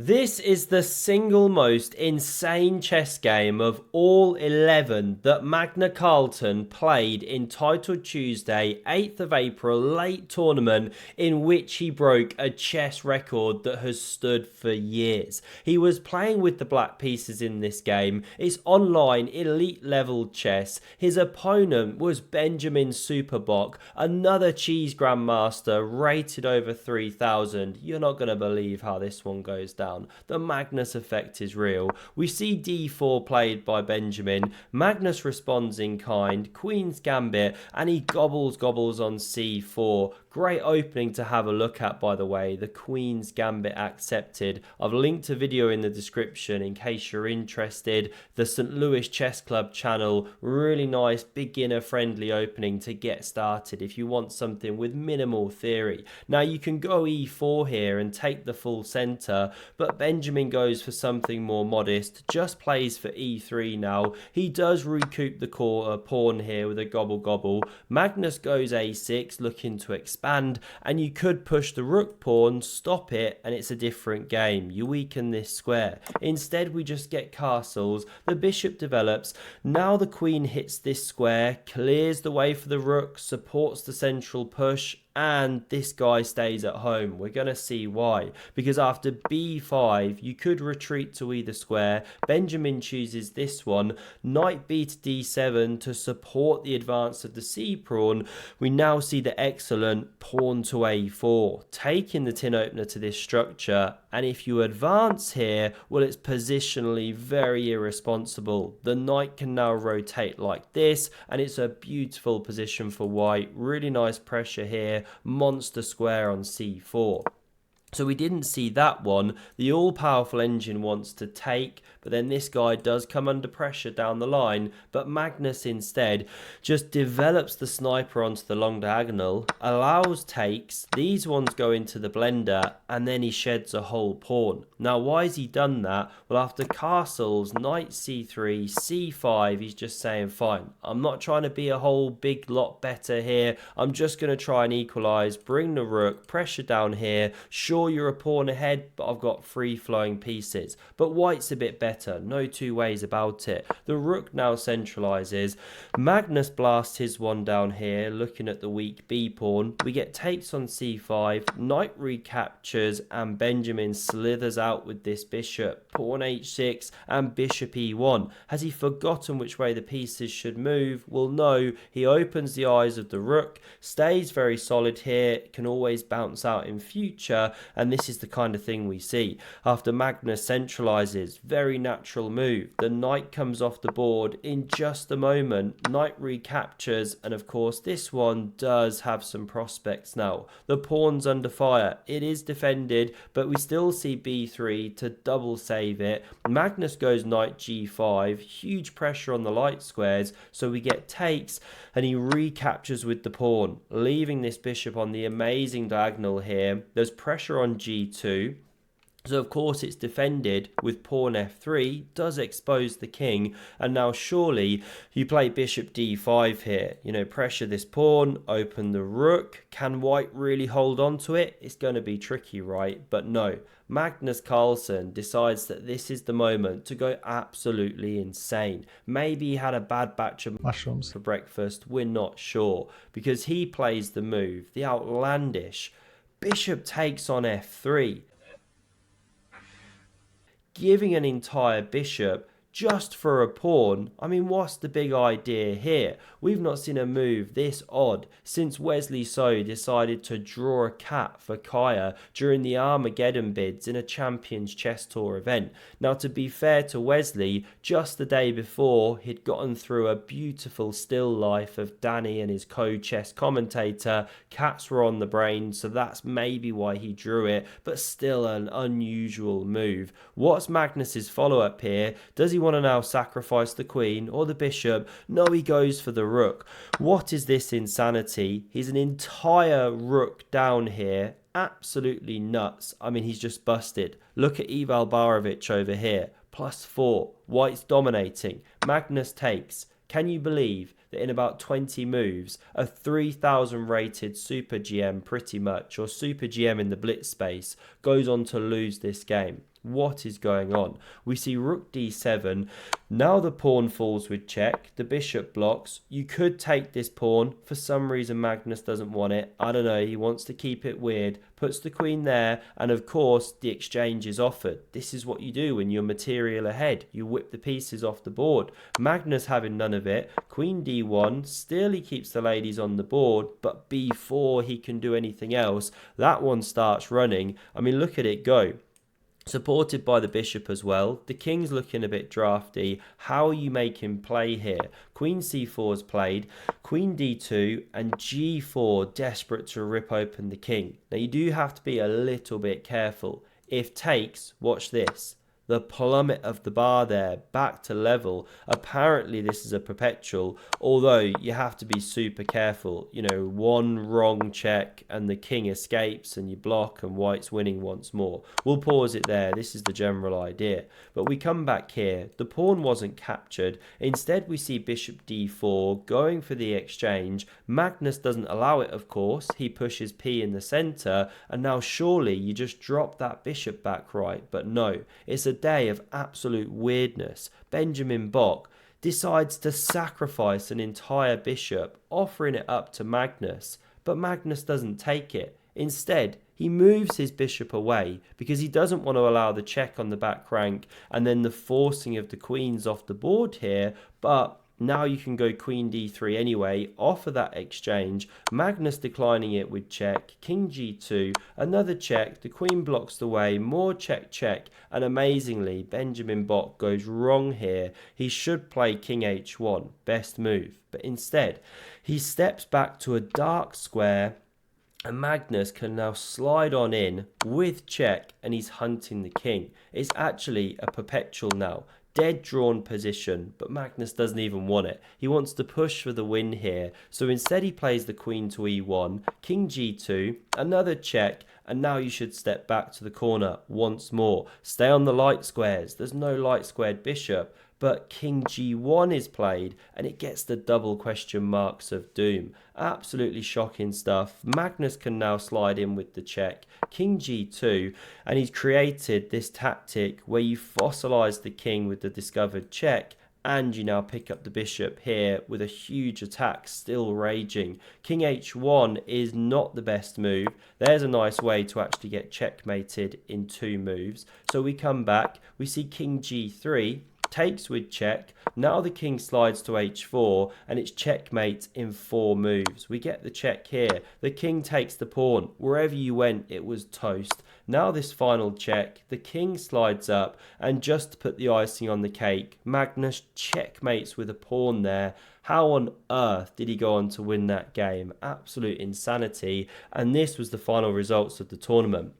This is the single most insane chess game of all 11 that Carlsen played in Title Tuesday, 8th of April, late tournament, in which he broke a chess record that has stood for years. He was playing with the black pieces in this game. It's online, elite level chess. His opponent was Benjamin Superbok, another cheese grandmaster rated over 3,000. You're not going to believe how this one goes down. The Magnus effect is real. We see d4 played by Benjamin. Magnus responds in kind, Queen's Gambit, and he gobbles on c4. Great opening to have a look at, by the way. The Queen's Gambit accepted. I've linked a video in the description in case you're interested. The St. Louis Chess Club channel. Really nice, beginner friendly opening to get started if you want something with minimal theory. Now you can go e4 here and take the full center, but Benjamin goes for something more modest, just plays for e3 now. He does recoup the pawn here with a gobble. Magnus goes a6, looking to expand, and you could push the rook pawn, stop it, and it's a different game. You weaken this square. Instead, we just get castles. The bishop develops. Now the queen hits this square, clears the way for the rook, supports the central push, and this guy stays at home. We're going to see why. Because after b5, you could retreat to either square. Benjamin chooses this one. Knight b to d7 to support the advance of the c pawn. We now see the excellent pawn to a4, taking the tin opener to this structure. And if you advance here, well, it's positionally very irresponsible. The knight can now rotate like this, and it's a beautiful position for white. Really nice pressure here. Monster square on c4. So we didn't see that one. The all-powerful engine wants to take, but then this guy does come under pressure down the line. But Magnus instead just develops the sniper onto the long diagonal, allows takes, these ones go into the blender, and then he sheds a whole pawn. Now, why has he done that? Well, after castles, knight c3, c5, he's just saying, fine, I'm not trying to be a whole big lot better here. I'm just going to try and equalize, bring the rook, pressure down here, sure, you're a pawn ahead, but I've got free flowing pieces. But white's a bit better, no two ways about it. The rook now centralizes. Magnus blasts his one down here, looking at the weak b pawn. We get takes on c5, knight recaptures, and Benjamin slithers out with this bishop. Pawn h6 and bishop e1. Has he forgotten which way the pieces should move? Well, no. He opens the eyes of the rook, stays very solid here, can always bounce out in future. And this is the kind of thing we see. After Magnus centralizes, very natural move. The knight comes off the board in just a moment. Knight recaptures, and of course this one does have some prospects now. The pawn's under fire. It is defended, but we still see b3 to double save it. Magnus goes knight g5. Huge pressure on the light squares, so we get takes, and he recaptures with the pawn, leaving this bishop on the amazing diagonal here. There's pressure on g2, so of course it's defended with pawn f3, does expose the king, and now surely you play bishop d5 here, pressure this pawn, open the rook. Can white really hold on to it? It's going to be tricky, right? But no, Magnus Carlsen decides that this is the moment to go absolutely insane. Maybe he had a bad batch of mushrooms for breakfast, we're not sure, because he plays the move, the outlandish bishop takes on f3, giving an entire bishop just for a pawn. I mean, what's the big idea here? We've not seen a move this odd since Wesley So decided to draw a cat for Kaya during the Armageddon bids in a Champions Chess Tour event. Now, to be fair to Wesley, just the day before, he'd gotten through a beautiful still life of Danny and his co-chess commentator. Cats were on the brain, so that's maybe why he drew it, but still an unusual move. What's Magnus's follow-up here? Does he want to now sacrifice the queen or the bishop? No, he goes for the rook. What is this insanity? He's an entire rook down here. Absolutely nuts. I mean, he's just busted. Look at Ival Barovic over here. +4. White's dominating. Magnus takes. Can you believe that in about 20 moves, a 3,000 rated Super GM pretty much, or Super GM in the blitz space, goes on to lose this game? What is going on? We see rook d7. Now the pawn falls with check. The bishop blocks. You could take this pawn. For some reason, Magnus doesn't want it. I don't know. He wants to keep it weird. Puts the queen there. And of course, the exchange is offered. This is what you do when you're material ahead. You whip the pieces off the board. Magnus having none of it. Queen d1. Still, he keeps the ladies on the board. But before he can do anything else, that one starts running. I mean, look at it go. Supported by the bishop as well. The king's looking a bit drafty. How you make him play here? Queen c4 is played. Queen d2 and g4, desperate to rip open the king. Now you do have to be a little bit careful. If takes, watch this. The plummet of the bar there, back to level. Apparently this is a perpetual, although you have to be super careful. You know, one wrong check and the king escapes and you block and white's winning once more. We'll pause it there. This is the general idea. But we come back here. The pawn wasn't captured. Instead we see bishop d4 going for the exchange. Magnus doesn't allow it, of course. He pushes p in the center, and now surely you just drop that bishop back right. But no, it's a day of absolute weirdness. Benjamin Bock decides to sacrifice an entire bishop, offering it up to Magnus, but Magnus doesn't take it. Instead, he moves his bishop away because he doesn't want to allow the check on the back rank and then the forcing of the queens off the board here, but now you can go queen d3 anyway, offer that exchange. Magnus declining it with check, king g2, another check, the queen blocks the way, more check check, and amazingly Benjamin Bock goes wrong here. He should play king h1, best move, but instead he steps back to a dark square and Magnus can now slide on in with check and he's hunting the king. It's actually a perpetual now. Dead drawn position, but Magnus doesn't even want it. He wants to push for the win here. So instead he plays the queen to e1, king g2, another check, and now you should step back to the corner once more. Stay on the light squares. There's no light squared bishop, but king g1 is played and it gets the double question marks of doom. Absolutely shocking stuff. Magnus can now slide in with the check, king g2, and he's created this tactic where you fossilize the king with the discovered check, and you now pick up the bishop here with a huge attack still raging. King h1 is not the best move. There's a nice way to actually get checkmated in 2 moves. So we come back, we see king g3, takes with check. Now the king slides to h4 and it's checkmate in 4 moves. We get the check here. The king takes the pawn. Wherever you went, it was toast. Now this final check, the king slides up, and just to put the icing on the cake, Magnus checkmates with a pawn there. How on earth did he go on to win that game? Absolute insanity. And this was the final results of the tournament.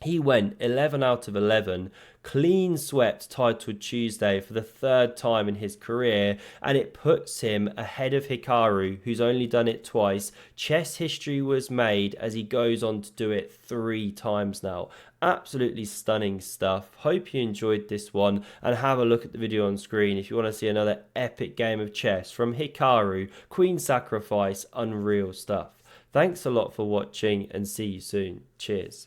He went 11 out of 11, clean swept Title Tuesday for the 3rd time in his career, and it puts him ahead of Hikaru, who's only done it twice. Chess history was made as he goes on to do it 3 times now. Absolutely stunning stuff. Hope you enjoyed this one, and have a look at the video on screen if you want to see another epic game of chess from Hikaru. Queen sacrifice, unreal stuff. Thanks a lot for watching and see you soon. Cheers.